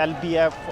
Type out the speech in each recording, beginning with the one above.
LBF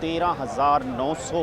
13,900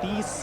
30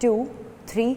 2 3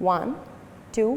1 2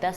10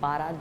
12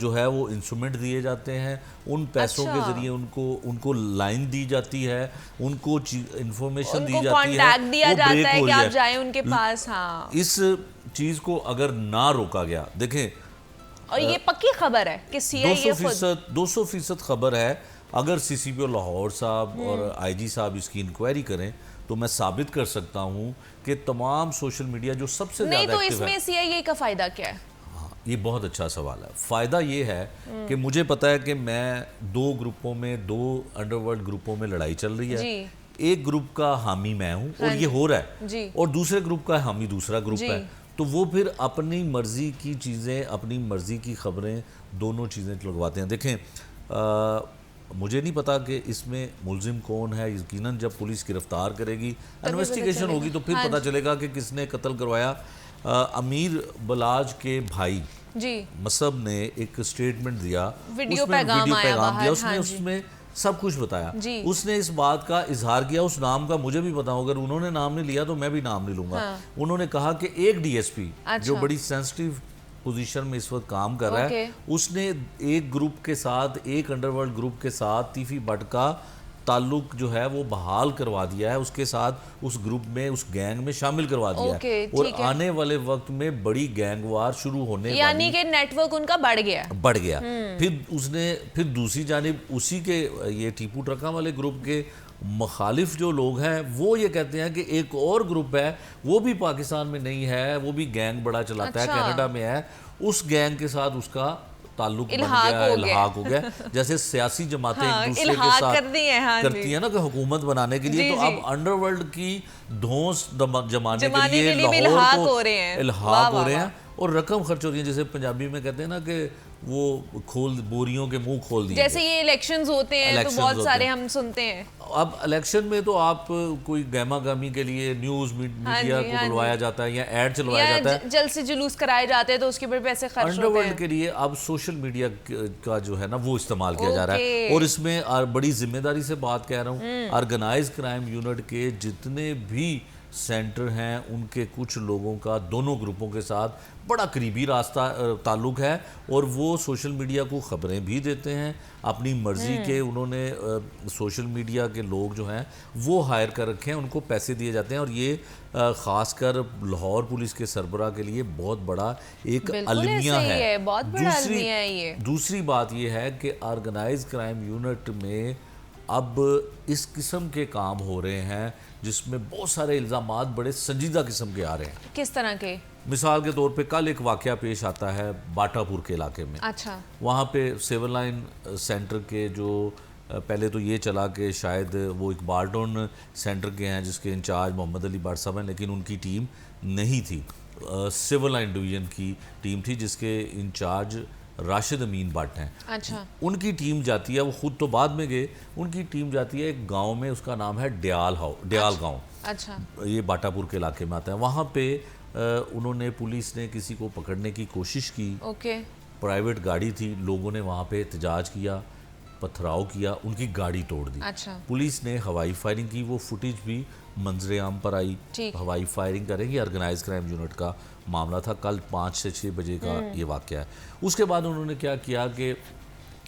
جو ہے وہ انسٹرومنٹ دیے جاتے ہیں, ان پیسوں کے ذریعے ان کو لائن دی جاتی ہے, ان کو انفارمیشن دی جاتی ہے, کانٹیکٹ دیا وہ جاتا بریک ہے ہو کہ رہی آپ جائیں ان کے پاس. ہاں, اس چیز کو اگر نہ روکا گیا, دیکھیں اور یہ پکی خبر ہے کہ سی آئی اے خود 200% خبر ہے, اگر سی سی پی او لاہور صاحب اور آئی جی صاحب اس کی انکوائری کریں تو میں ثابت کر سکتا ہوں کہ تمام سوشل میڈیا جو سب سے زیادہ نہیں, تو اس ایکٹیو ہے. میں سی آئی اے کا فائدہ کیا ہے؟ یہ بہت اچھا سوال ہے. فائدہ یہ ہے کہ مجھے پتا ہے کہ میں 2 گروپوں میں 2 انڈر ورلڈ گروپوں میں لڑائی چل رہی ہے. ایک گروپ کا حامی میں ہوں اور یہ ہو رہا ہے, اور دوسرے گروپ کا حامی دوسرا گروپ ہے, تو وہ پھر اپنی مرضی کی چیزیں, اپنی مرضی کی خبریں, دونوں چیزیں لگواتے ہیں. دیکھیں مجھے نہیں پتا کہ اس میں ملزم کون ہے, یقیناً جب پولیس گرفتار کرے گی, انویسٹیگیشن ہوگی تو پھر پتا چلے گا کہ کس نے قتل کروایا. امیر بلاج کے بھائی مصعب نے ایک سٹیٹمنٹ دیا, ویڈیو پیغام دیا, اس میں سب کچھ بتایا. اس نے اس بات کا اظہار کیا, اس نام کا مجھے بھی پتا ہو, اگر انہوں نے نام نہیں لیا تو میں بھی نام نہیں لوں گا. انہوں نے کہا کہ ایک ڈی ایس پی جو بڑی سینسٹیو پوزیشن میں اس وقت کام کر رہا ہے, اس نے ایک گروپ کے ساتھ, ایک انڈر ورلڈ گروپ کے ساتھ تیفی بٹ کا تعلق جو ہے وہ بحال کروا دیا ہے, اس کے ساتھ اس گروپ میں, اس گینگ میں شامل کروا دیا ہے, اور آنے والے وقت میں بڑی گینگ وار شروع ہونے والی, یعنی کہ نیٹ ورک ان کا بڑھ گیا. پھر اس نے پھر دوسری جانب اسی کے یہ ٹیپو ٹرکاں والے گروپ کے مخالف جو لوگ ہیں وہ یہ کہتے ہیں کہ ایک اور گروپ ہے, وہ بھی پاکستان میں نہیں ہے, وہ بھی گینگ بڑا چلاتا ہے, کینیڈا میں ہے, اس گینگ کے ساتھ اس کا تعلق بن گیا, الحاق ہو گیا. جیسے سیاسی جماعتیں ایک دوسرے کے ساتھ کرتی ہیں نا کہ حکومت بنانے کے لیے, تو اب انڈر ورلڈ کی دھونس جمانے کے لیے لاہور کو الحاق ہو رہے ہیں اور رقم خرچ ہو رہی ہے. جیسے پنجابی میں کہتے ہیں نا کہ وہ بوریوں کے منہ کھول دیے, جیسے یہ الیکشنز ہوتے ہیں تو بہت سارے ہم سنتے ہیں. اب الیکشن میں تو آپ کوئی گہما گہمی کے لیے نیوز میڈیا کو بلوایا جاتا ہے یا ایڈ چلوایا جاتا ہے, جلد سے جلوس کرائے جاتے ہیں تو اس کے اوپر پیسے خرچ ہوتے ہیں. انڈر ورلڈ کے لیے اب سوشل میڈیا کا جو ہے نا وہ استعمال کیا جا رہا ہے, اور اس میں بڑی ذمہ داری سے بات کہہ رہا ہوں, آرگنائز کرائم یونٹ کے جتنے بھی سینٹر ہیں ان کے کچھ لوگوں کا دونوں گروپوں کے ساتھ بڑا قریبی تعلق ہے, اور وہ سوشل میڈیا کو خبریں بھی دیتے ہیں اپنی مرضی کے. انہوں نے سوشل میڈیا کے لوگ جو ہیں وہ ہائر کر رکھے ہیں, ان کو پیسے دیے جاتے ہیں, اور یہ خاص کر لاہور پولیس کے سربراہ کے لیے بہت بڑا ایک المیہ ہے. دوسری بات یہ ہے کہ آرگنائز کرائم یونٹ میں اب اس قسم کے کام ہو رہے ہیں جس میں بہت سارے الزامات بڑے سنجیدہ قسم کے آ رہے ہیں. کس طرح کے؟ مثال کے طور پہ کل ایک واقعہ پیش آتا ہے باٹا پور کے علاقے میں. وہاں پہ سیول لائن سینٹر کے جو پہلے تو یہ چلا کہ شاید وہ اقبال ٹاؤن سینٹر کے ہیں جس کے انچارج محمد علی بٹ صاحب ہیں, لیکن ان کی ٹیم نہیں تھی, سیول لائن ڈویژن کی ٹیم تھی جس کے انچارج راشد امین بٹ ہیں. ان کی ٹیم جاتی ہے, وہ خود تو بعد میں گئے, ان کی ٹیم جاتی ہے ایک گاؤں میں, اس کا نام ہے ڈیال گاؤں, یہ باٹا پور کے علاقے میں آتا ہے. وہاں پہ انہوں نے, پولیس نے کسی کو پکڑنے کی کوشش کی, پرائیویٹ گاڑی تھی, لوگوں نے وہاں پہ احتجاج کیا, پتھراؤ کیا, ان کی گاڑی توڑ دی. پولیس نے ہوائی فائرنگ کی, وہ فوٹیج بھی منظر عام پر آئی. ہوائی فائرنگ کریں گی, آرگنائز کرائم یونٹ کا معاملہ تھا, کل 5 سے 6 بجے کا یہ واقعہ ہے. اس کے بعد انہوں نے کیا کیا کہ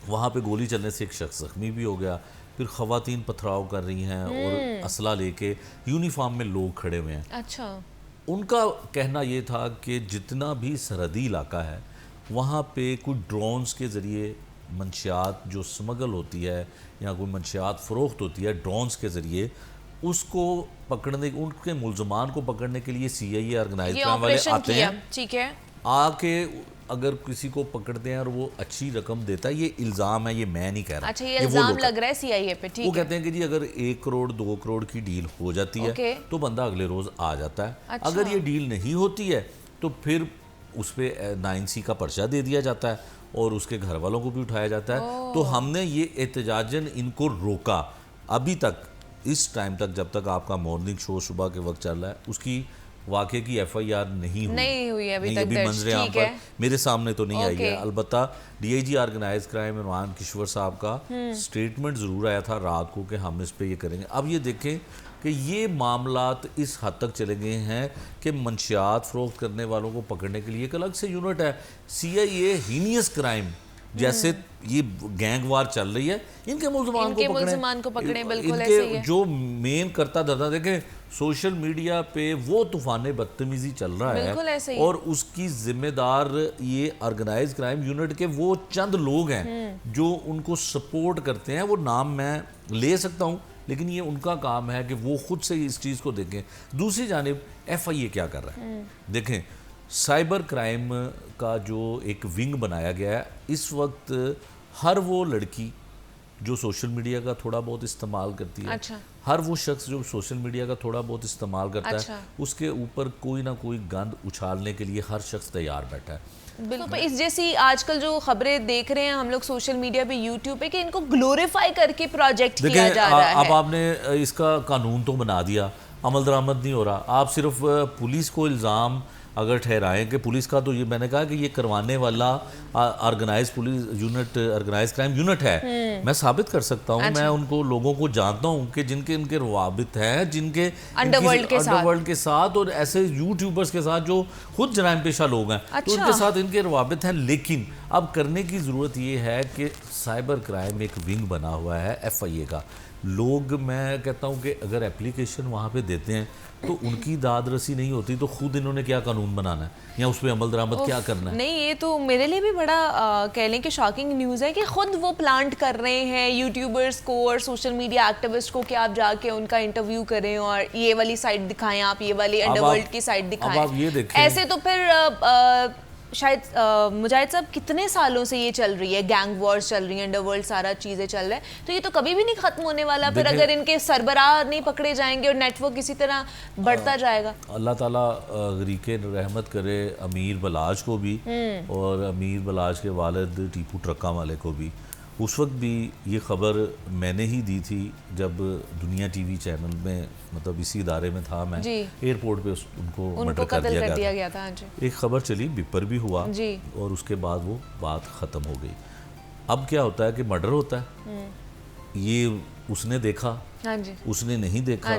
وہاں پہ گولی چلنے سے ایک شخص زخمی بھی ہو گیا, پھر خواتین پتھراؤ کر رہی ہیں اور اسلحہ لے کے یونیفارم میں لوگ کھڑے ہوئے ہیں. ان کا کہنا یہ تھا کہ جتنا بھی سرحدی علاقہ ہے وہاں پہ کوئی ڈرونز کے ذریعے منشیات جو سمگل ہوتی ہے یا کوئی منشیات فروخت ہوتی ہے ڈرونز کے ذریعے, اس کو پکڑنے, ان کے ملزمان کو پکڑنے کے لیے سی آئی اے آرگنائز کرائم والے آتے ہیں. آ کے اگر کسی کو پکڑتے ہیں اور وہ اچھی رقم دیتا ہے, یہ الزام ہے, یہ میں نہیں کہہ رہا. یہ الزام لگ رہا ہے سی آئی اے پہ. وہ کہتے ہیں کہ جی اگر 1 کروڑ 2 کروڑ کی ڈیل ہو جاتی ہے تو بندہ اگلے روز آ جاتا ہے. اگر یہ ڈیل نہیں ہوتی ہے تو پھر اس پہ 9C کا پرچہ دے دیا جاتا ہے اور اس کے گھر والوں کو بھی اٹھایا جاتا ہے. تو ہم نے یہ احتجاجاً ان کو روکا. ابھی تک اس ٹائم تک جب تک آپ کا مارننگ شو صبح کے وقت چل رہا ہے, اس کی واقعے کی ایف آئی آر نہیں ہوئی ابھی نہیں تک ابھی درج، منظر عام ٹھیک پر ہے۔ میرے سامنے تو نہیں آئی ہے. اوکے۔ البتہ D I G organised crime Imran Kishwar صاحب کا سٹیٹمنٹ ضرور آیا تھا رات کو کہ ہم اس پہ یہ کریں گے. اب یہ دیکھیں کہ یہ معاملات اس حد تک چلے گئے ہیں کہ منشیات فروخت کرنے والوں کو پکڑنے کے لیے ایک الگ سے یونٹ ہے. سی آئی اے ہینیس کرائم جیسے یہ گینگ وار چل رہی ہے، ان کے ملزمان کو پکڑیں. بالکل ان ایسے ہی کے ہے. جو مین کرتا دھرتا دیکھیں سوشل میڈیا پہ وہ طوفان بدتمیزی چل رہا بالکل ایسے ہے ہی. اور اس کی ذمہ دار یہ آرگنائز کرائم یونٹ کے وہ چند لوگ ہیں جو ان کو سپورٹ کرتے ہیں. وہ نام میں لے سکتا ہوں لیکن یہ ان کا کام ہے کہ وہ خود سے اس چیز کو دیکھیں. دوسری جانب ایف آئی اے کیا کر رہا ہے؟ دیکھیں سائبر کرائم کا جو ایک ونگ بنایا گیا ہے اس وقت، ہر وہ لڑکی جو سوشل میڈیا کا تھوڑا بہت استعمال کرتی ہے، ہر وہ شخص جو سوشل میڈیا کا تھوڑا بہت استعمال کرتا ہے، اس کے اوپر کوئی نہ کوئی گند اچھالنے کے لیے ہر شخص تیار بیٹھا ہے. بالکل اس جیسی آج کل جو خبریں دیکھ رہے ہیں ہم لوگ سوشل میڈیا پہ یوٹیوب پہ کہ ان کو گلوریفائی کر کے پروجیکٹ کیا جا رہا ہے. اب آپ نے اس کا قانون تو بنا دیا، عمل درآمد نہیں ہو رہا. آپ صرف پولیس کو الزام اگر ٹھہرائیں کہ پولیس کا تو یہ میں نے کہا کہ یہ کروانے والا organise police unit organise crime unit ہے، میں ثابت کر سکتا ہوں. میں ان کو لوگوں کو جانتا ہوں کہ جن کے ان کے روابط ہیں، جن کے انڈر ورلڈ کے ساتھ اور ایسے یوٹیوبرز کے ساتھ جو خود جرائم پیشہ لوگ ہیں تو ان کے ساتھ ان کے روابط ہیں. لیکن اب کرنے کی ضرورت یہ ہے کہ سائبر کرائم ایک ونگ بنا ہوا ہے ایف آئی اے کا. لوگ میں کہتا ہوں کہ اگر اپلیکیشن وہاں پہ دیتے ہیں تو ان کی داد رسی نہیں ہوتی تو خود انہوں نے کیا قانون بنانا ہے یا اس پہ عمل درآمد کیا کرنا ہے؟ نہیں یہ تو میرے لیے بھی بڑا کہہ لیں کہ شاکنگ نیوز ہے کہ خود وہ پلانٹ کر رہے ہیں یوٹیوبرز کو اور سوشل میڈیا ایکٹیوسٹ کو کہ آپ جا کے ان کا انٹرویو کریں اور یہ والی سائٹ دکھائیں، آپ یہ والی انڈر ورلڈ کی سائٹ دکھائیں. اب آپ یہ دیکھیں ایسے تو پھر شاید مجاہد صاحب کتنے سالوں سے یہ چل رہی ہے، گینگ وارز چل رہی ہیں، انڈر ورلڈ سارا چیزیں چل رہا ہے، تو یہ تو کبھی بھی نہیں ختم ہونے والا. پھر اگر ان کے سربراہ نہیں پکڑے جائیں گے اور نیٹ ورک اسی طرح بڑھتا جائے گا. اللہ تعالیٰ غریق رحمت کرے امیر بلاج کو بھی اور امیر بلاج کے والد ٹیپو ٹرکا والے کو بھی. اس وقت بھی یہ خبر میں نے ہی دی تھی جب دنیا ٹی وی چینل میں مطلب اسی ادارے میں تھا میں، ایئرپورٹ پہ ان کو مرڈر کر دیا گیا تھا. ایک خبر چلی بپر بھی ہوا اور اس کے بعد وہ بات ختم ہو گئی. اب کیا ہوتا ہے کہ مرڈر ہوتا ہے، یہ اس نے دیکھا، اس نے نہیں دیکھا،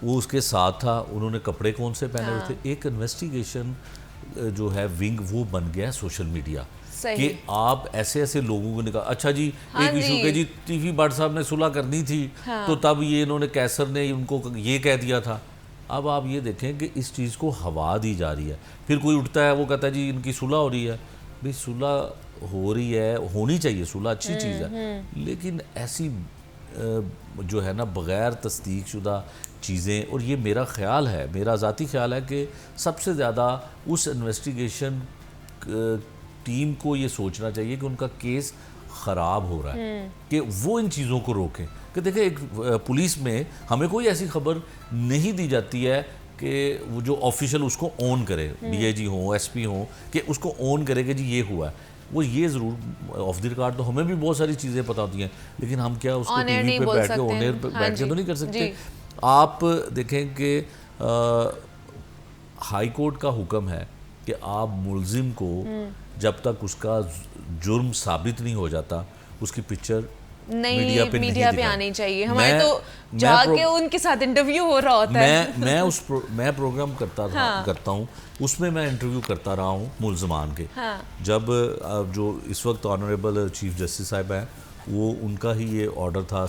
وہ اس کے ساتھ تھا، انہوں نے کپڑے کون سے پہنے ہوئے تھے. ایک انویسٹیگیشن جو ہے ونگ وہ بن گیا ہے سوشل میڈیا کہ آپ ایسے ایسے لوگوں کو نکال. اچھا جی ایک ایشو کہ جی ٹیفی بٹ صاحب نے صلح کرنی تھی تو تب یہ انہوں نے کیسر نے ان کو یہ کہہ دیا تھا. اب آپ یہ دیکھیں کہ اس چیز کو ہوا دی جا رہی ہے. پھر کوئی اٹھتا ہے وہ کہتا ہے جی ان کی صلح ہو رہی ہے. بھئی صلح ہو رہی ہے، ہونی چاہیے، صلح اچھی چیز ہے، لیکن ایسی جو ہے نا بغیر تصدیق شدہ چیزیں. اور یہ میرا خیال ہے، میرا ذاتی خیال ہے کہ سب سے زیادہ اس انویسٹیگیشن ٹیم کو یہ سوچنا چاہیے کہ ان کا کیس خراب ہو رہا ہے کہ وہ ان چیزوں کو روکیں. کہ دیکھیں ایک پولیس میں ہمیں کوئی ایسی خبر نہیں دی جاتی ہے کہ وہ جو آفیشل اس کو اون کرے، ڈی آئی جی ہوں، ایس پی ہوں، کہ اس کو اون کرے کہ جی یہ ہوا ہے. وہ یہ ضرور آف دی ریکارڈ تو ہمیں بھی بہت ساری چیزیں پتہ ہوتی ہیں لیکن ہم کیا اس کو ٹی وی پہ بیٹھ کے آن ایئر پہ بیٹھ کے تو نہیں کر سکتے. آپ دیکھیں کہ ہائی کورٹ کا حکم ہے کہ آپ ملزم کو جب تک اس کا جرم ثابت نہیں ہو جاتا اس کی پکچر میڈیا پہ آنی چاہیے. ہمارے تو جا کے ان کے ساتھ انٹرویو ہو رہا ہوتا ہے. میں پروگرام کرتا ہوں، اس میں انٹرویو کرتا رہا ہوں ملزمان کے. جب جو اس وقت آنریبل چیف جسٹس صاحب ہیں وہ ان کا ہی یہ آرڈر تھا،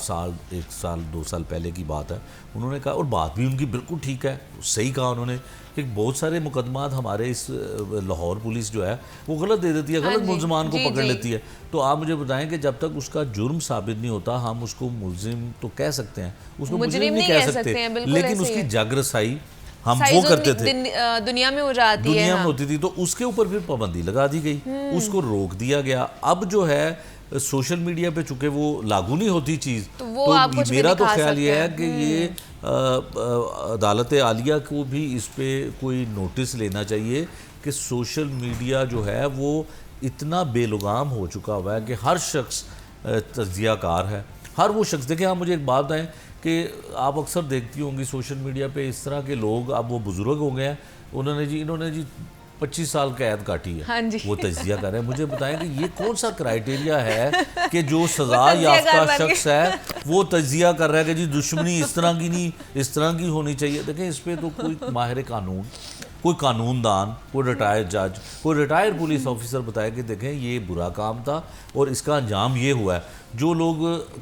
ایک سال 2 سال پہلے کی بات ہے. انہوں نے کہا اور بات بھی ان کی بالکل ٹھیک ہے، صحیح کہا انہوں نے کہ بہت سارے مقدمات ہمارے اس لاہور پولیس جو ہے وہ غلط دے دیتی ہے، غلط ملزمان کو پکڑ لیتی ہے. تو آپ مجھے بتائیں کہ جب تک اس کا جرم ثابت نہیں ہوتا ہم اس کو ملزم تو کہہ سکتے ہیں، اس کو مجرم نہیں کہہ سکتے، لیکن اس کی جگ رسائی ہم وہ کرتے تھے، دنیا میں ہو جاتی ہے، دنیا میں ہوتی تھی. تو اس کے اوپر پھر پابندی لگا دی گئی، اس کو روک دیا گیا. اب جو ہے سوشل میڈیا پہ چونکہ وہ لاگو نہیں ہوتی چیز تو میرا تو خیال یہ ہے کہ یہ عدالت عالیہ کو بھی اس پہ کوئی نوٹس لینا چاہیے کہ سوشل میڈیا جو ہے وہ اتنا بے لگام ہو چکا ہوا ہے کہ ہر شخص تجزیہ کار ہے. ہر وہ شخص دیکھیں آپ مجھے ایک بات بتائیں کہ آپ اکثر دیکھتی ہوں گی سوشل میڈیا پہ اس طرح کے لوگ، اب وہ بزرگ ہو گئے ہیں، انہوں نے 25 سال قید کاٹی ہے، وہ تجزیہ کر رہے ہیں. مجھے بتائیں کہ یہ کون سا کرائیٹیریا ہے کہ جو سزا یافتہ شخص ہے وہ تجزیہ کر رہا ہے کہ جی دشمنی اس طرح کی نہیں، اس طرح کی ہونی چاہیے. دیکھیں اس پہ تو کوئی ماہر قانون، کوئی قانون دان، کوئی ریٹائر جج، کوئی ریٹائر پولیس آفیسر بتائے کہ دیکھیں یہ برا کام تھا اور اس کا انجام یہ ہوا ہے. جو لوگ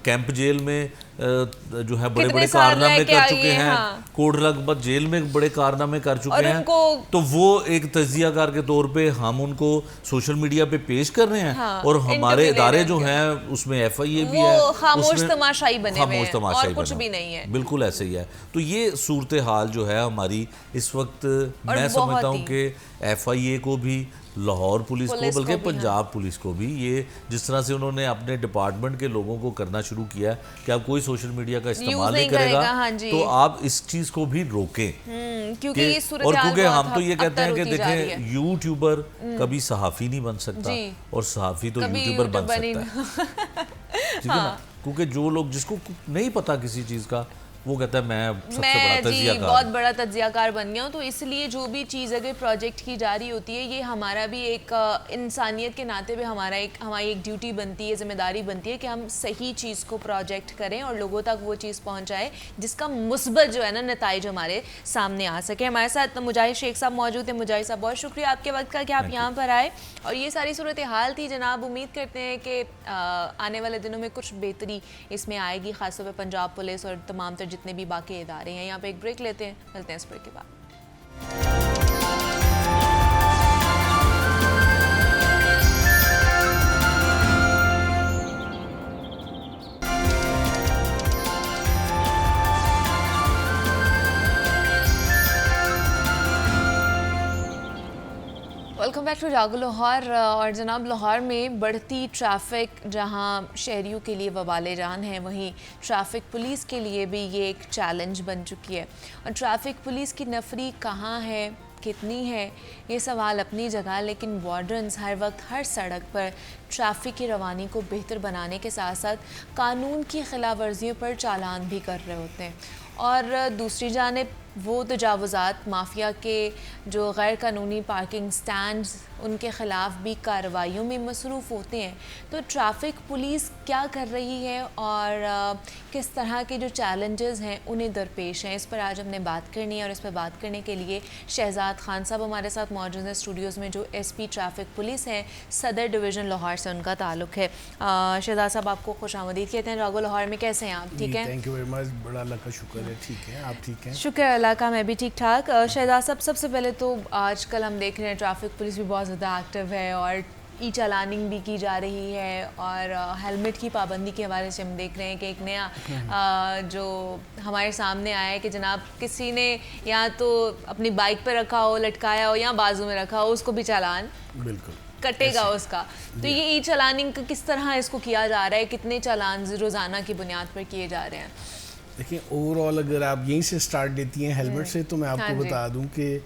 کیمپ جیل میں جو ہے بڑے بڑے کارنامے کر چکے ہیں، کوٹ رغبت جیل میں بڑے کارنامے کر چکے ہیں، تو وہ ایک تجزیہ کار کے طور پہ ہم ان کو سوشل میڈیا پہ پیش کر رہے ہیں، اور ہمارے ادارے جو ہیں اس میں ایف آئی اے بھی ہے، خاموش تماشائی بنے ہوئے ہیں اور کچھ بھی نہیں ہے. بالکل ایسے ہی ہے. تو یہ صورتحال جو ہے ہماری اس وقت، میں سمجھتا ہوں کہ ایف آئی اے کو بھی، لاہور پولیس کو، بلکہ پنجاب پولیس کو بھی، یہ جس طرح سے انہوں نے اپنے ڈپارٹمنٹ کے لوگوں کو کرنا شروع کیا ہے کہ اب کوئی سوشل میڈیا کا استعمال نہیں کرے گا، تو آپ اس چیز کو بھی روکیں. کیونکہ اور کیونکہ ہم تو یہ کہتے ہیں کہ دیکھیں یوٹیوبر کبھی صحافی نہیں بن سکتا، اور صحافی تو یوٹیوبر بن سکتا ہے. ٹھیک ہے نا؟ کیونکہ جو لوگ، جس کو نہیں پتا کسی چیز کا، وہ کہتا ہے میں سب سے بڑا تجزیہ کار، بہت بڑا تجزیہ کار بن گیا ہوں. تو اس لیے جو بھی چیز اگر پروجیکٹ کی جا رہی ہوتی ہے، یہ ہمارا بھی ایک انسانیت کے ناطے پہ ہماری ایک ڈیوٹی بنتی ہے، ذمہ داری بنتی ہے کہ ہم صحیح چیز کو پروجیکٹ کریں اور لوگوں تک وہ چیز پہنچائے جس کا مثبت جو ہے نا نتائج ہمارے سامنے آ سکے. ہمارے ساتھ مجاہد شیخ صاحب موجود ہیں. مجاہد صاحب بہت شکریہ آپ کے وقت کا کہ آپ یہاں پر آئے، اور یہ ساری صورتحال تھی جناب. امید کرتے ہیں کہ آنے والے دنوں میں کچھ بہتری اس میں آئے گی، خاص طور پہ پنجاب پولیس اور تمام تر جتنے بھی باقی ادارے ہیں. یہاں پہ ایک بریک لیتے ہیں، ملتے ہیں اس بریک کے بعد. Welcome back to Jago Lahore. اور جناب لاہور میں بڑھتی ٹریفک جہاں شہریوں کے لیے وبال جان ہے، وہیں ٹریفک پولیس کے لیے بھی یہ ایک چیلنج بن چکی ہے. اور ٹریفک پولیس کی نفری کہاں ہے، کتنی ہے، یہ سوال اپنی جگہ، لیکن وارڈنز ہر وقت ہر سڑک پر ٹریفک کی روانی کو بہتر بنانے کے ساتھ ساتھ قانون کی خلاف ورزیوں پر چالان بھی کر رہے ہوتے ہیں. اور دوسری جانب وہ تجاوزات، مافیا کے جو غیر قانونی پارکنگ سٹینڈز، ان کے خلاف بھی کارروائیوں میں مصروف ہوتے ہیں. تو ٹریفک پولیس کیا کر رہی ہے اور کس طرح کے جو چیلنجز ہیں انہیں درپیش ہیں، اس پر آج ہم نے بات کرنی ہے. اور اس پر بات کرنے کے لیے شہزاد خان صاحب ہمارے ساتھ موجود ہیں اسٹوڈیوز میں، جو ایس پی ٹریفک پولیس ہیں، صدر ڈویژن لاہور سے ان کا تعلق ہے. شہزاد صاحب آپ کو خوش آمدید کہتے ہیں جاگو لاہور میں. کیسے ہیں آپ؟ ٹھیک ہیں؟ تھینک یو ویری مچ، بڑا اللہ کا شکر ہے. ٹھیک ہے، آپ ٹھیک ہیں؟ شکر اللہ کا، میں بھی ٹھیک ٹھاک. شہزاد صاحب سب سے پہلے تو آج کل ہم دیکھ رہے ہیں ٹریفک پولیس بھی بہت زیادہ ایکٹیو ہے اور ای چالاننگ بھی کی جا رہی ہے، اور ہیلمٹ کی پابندی کے حوالے سے ہم دیکھ رہے ہیں کہ ایک نیا جو ہمارے سامنے آیا ہے کہ جناب کسی نے یا تو اپنی بائک پہ رکھا ہو، لٹکایا ہو، یا بازو میں رکھا ہو، اس کو بھی چالان بالکل کٹے گا اس کا. تو یہ ای چالاننگ کس طرح اس کو کیا جا رہا ہے، کتنے چالان روزانہ کی بنیاد پر کیے جا رہے ہیں؟ دیکھیں اوور آل اگر آپ یہیں سے سٹارٹ دیتی ہیں ہیلمٹ سے، تو میں آپ کو بتا دوں کہ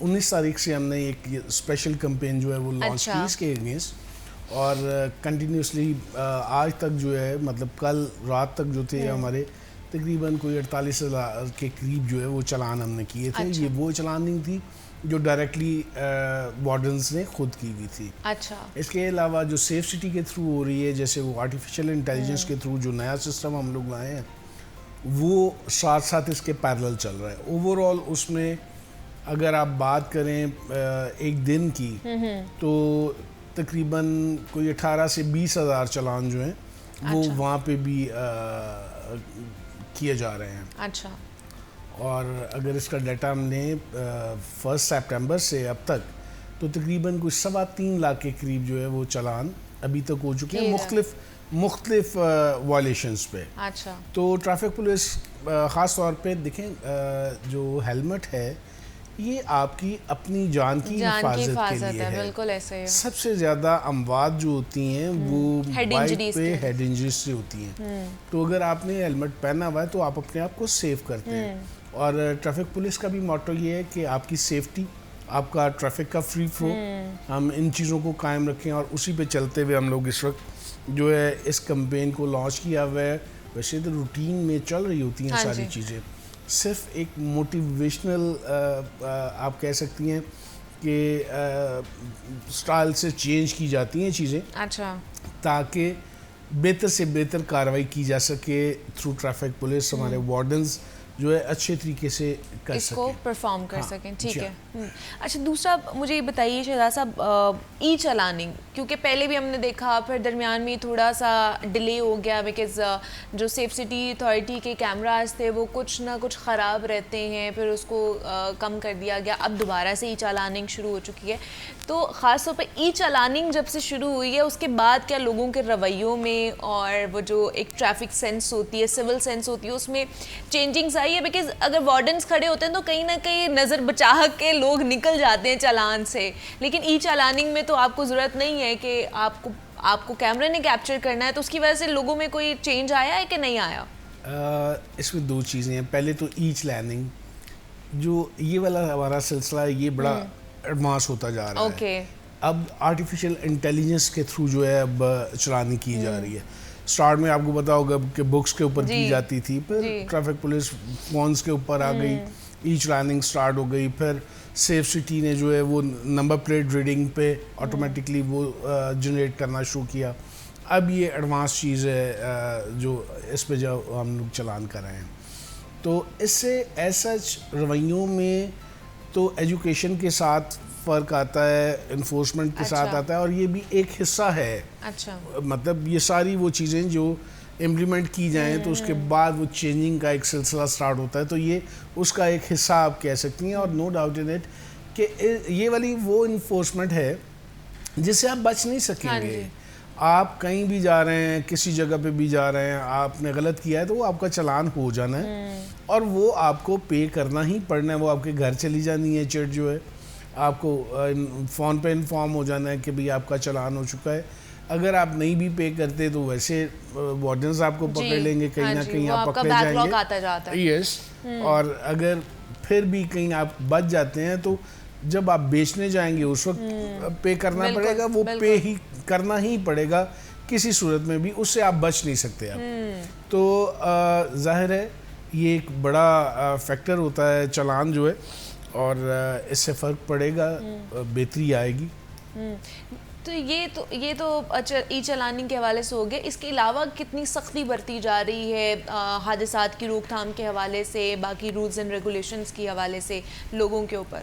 19 تاریخ سے ہم نے ایک اسپیشل کمپین جو ہے وہ لانچ کی اس کے اگینسٹ، اور کنٹینیوسلی آج تک جو ہے، مطلب کل رات تک جو تھے ہمارے تقریباً کوئی 48,000 کے قریب جو ہے وہ چلان ہم نے کیے تھے. یہ وہ چلان نہیں تھی جو ڈائریکٹلی وارڈنز نے خود کی ہوئی تھی. اچھا. اس کے علاوہ جو سیف سٹی کے تھرو ہو رہی ہے، جیسے وہ آرٹیفیشیل انٹیلیجنس کے تھرو جو نیا سسٹم ہم لوگ لائے ہیں، وہ ساتھ ساتھ اس کے پیرلل چل رہا ہے. اوور آل اس میں اگر آپ بات کریں ایک دن کی، تو تقریباً کوئی 18 سے 20,000 چلان جو ہیں وہ وہاں پہ بھی کیے جا رہے ہیں. اچھا. اور اگر اس کا ڈیٹا ہم لیں 1 سپٹمبر سے اب تک، تو تقریباً کوئی 3.25 لاکھ کے قریب جو ہے وہ چلان ابھی تک ہو چکے ہیں مختلف وائلیشنز پہ. اچھا. تو ٹریفک پولیس خاص طور پہ دیکھیں جو ہیلمٹ ہے یہ آپ کی اپنی جان کی حفاظت کے لیے ہے. بالکل ایسے ہے. سب سے زیادہ اموات جو ہوتی ہیں وہ بائک پہ ہیڈ انجریز سے ہوتی ہیں. تو اگر آپ نے ہیلمٹ پہنا ہوا ہے تو آپ اپنے آپ کو سیف کرتے ہیں. اور ٹریفک پولیس کا بھی موٹو یہ ہے کہ آپ کی سیفٹی، آپ کا ٹریفک کا فری فلو، ہم ان چیزوں کو قائم رکھیں. اور اسی پہ چلتے ہوئے ہم لوگ اس وقت جو ہے اس کمپین کو لانچ کیا ہوا ہے. ویسے تو روٹین میں چل رہی ہوتی ہیں ساری چیزیں, صرف ایک موٹیویشنل آپ کہہ سکتی ہیں کہ سٹائل سے چینج کی جاتی ہیں چیزیں, اچھا, تاکہ بہتر سے بہتر کارروائی کی جا سکے تھرو ٹریفک پولیس. ہمارے وارڈنز جو ہے اچھے طریقے سے کر اس کو سکیں, پرفارم کر سکیں. ٹھیک ہے. اچھا, دوسرا مجھے یہ بتائیے شہزاد صاحب, ای چلاننگ, کیونکہ پہلے بھی ہم نے دیکھا, پھر درمیان میں تھوڑا سا ڈیلے ہو گیا بیکاز جو سیف سٹی اتھارٹی کے کیمراز تھے وہ کچھ نہ کچھ خراب رہتے ہیں, پھر اس کو کم کر دیا گیا, اب دوبارہ سے ای چلاننگ شروع ہو چکی ہے. تو خاص طور پہ ای چلاننگ جب سے شروع ہوئی ہے اس کے بعد کیا لوگوں کے رویوں میں اور وہ جو ایک ٹریفک سینس ہوتی ہے, سول سینس ہوتی ہے, اس میں چینجنگز آئی ہے؟ بیکاز اگر وارڈنس کھڑے ہوتے ہیں تو کہیں نہ کہیں نظر بچا کے لوگ نکل جاتے ہیں چالان سے, لیکن ای چالاننگ میں تو آپ کو ضرورت نہیں ہے کہ آپ کو کیمرے نے کیپچر کرنا ہے, تو اس کی وجہ سے لوگوں میں کوئی چینج آیا ہے کہ نہیں آیا؟ اس میں دو چیزیں ہیں. پہلے تو ای چلاننگ جو یہ والا ہمارا سلسلہ ہے یہ بڑا ایڈوانس ہوتا جا رہا ہے. اب آرٹیفیشیل انٹیلیجنس کے تھرو جو ہے اب چلانی کی جا رہی ہے. اسٹارٹ میں آپ کو پتا ہوگا کہ بکس کے اوپر کی جاتی تھی, پھر ٹریفک پولیس فونز کے اوپر آ گئی, ای چلاننگ سٹارٹ ہو گئی, پھر سیف سٹی نے جو ہے وہ نمبر پلیٹ ریڈنگ پہ آٹومیٹکلی وہ جنریٹ کرنا شروع کیا. اب یہ ایڈوانس چیز ہے جو اس پہ جو ہم لوگ چلان کر رہے ہیں. تو اس سے ایسا رویوں میں تو ایجوکیشن کے ساتھ فرق آتا ہے, انفورسمنٹ کے ساتھ آتا ہے, اور یہ بھی ایک حصہ ہے. اچھا, مطلب یہ ساری وہ چیزیں جو امپلیمنٹ کی جائیں تو اس کے بعد وہ چینجنگ کا ایک سلسلہ سٹارٹ ہوتا ہے, تو یہ اس کا ایک حصہ آپ کہہ سکتی ہیں. اور نو ڈاؤٹ ان اٹ کہ یہ والی وہ انفورسمنٹ ہے جس سے آپ بچ نہیں سکیں گے. آپ کہیں بھی جا رہے ہیں, کسی جگہ پہ بھی جا رہے ہیں, آپ نے غلط کیا ہے تو وہ آپ کا چلان ہو جانا ہے اور وہ آپ کو پے کرنا ہی پڑنا ہے. وہ آپ کے گھر چلی جانی ہے چٹ جو ہے, آپ کو فون پہ انفارم ہو جانا ہے کہ بھئی آپ کا چلان ہو چکا ہے. اگر آپ نہیں بھی پے کرتے تو ویسے وارڈنز آپ کو پکڑ لیں گے, کہیں نہ کہیں آپ پکڑے جائیں گے. یس, اور اگر پھر بھی کہیں آپ بچ جاتے ہیں تو جب آپ بیچنے جائیں گے اس وقت پے کرنا پڑے گا. وہ پے ہی کرنا ہی پڑے گا کسی صورت میں بھی, اس سے آپ بچ نہیں سکتے آپ. تو ظاہر ہے یہ ایک بڑا فیکٹر ہوتا ہے چلان جو ہے, اور اس سے فرق پڑے گا, بہتری آئے گی. تو یہ تو ای چلاننگ کے حوالے سے ہو گیا. اس کے علاوہ کتنی سختی برتی جا رہی ہے حادثات کی روک تھام کے حوالے سے, باقی رولز اینڈ ریگولیشنز کے حوالے سے لوگوں کے اوپر؟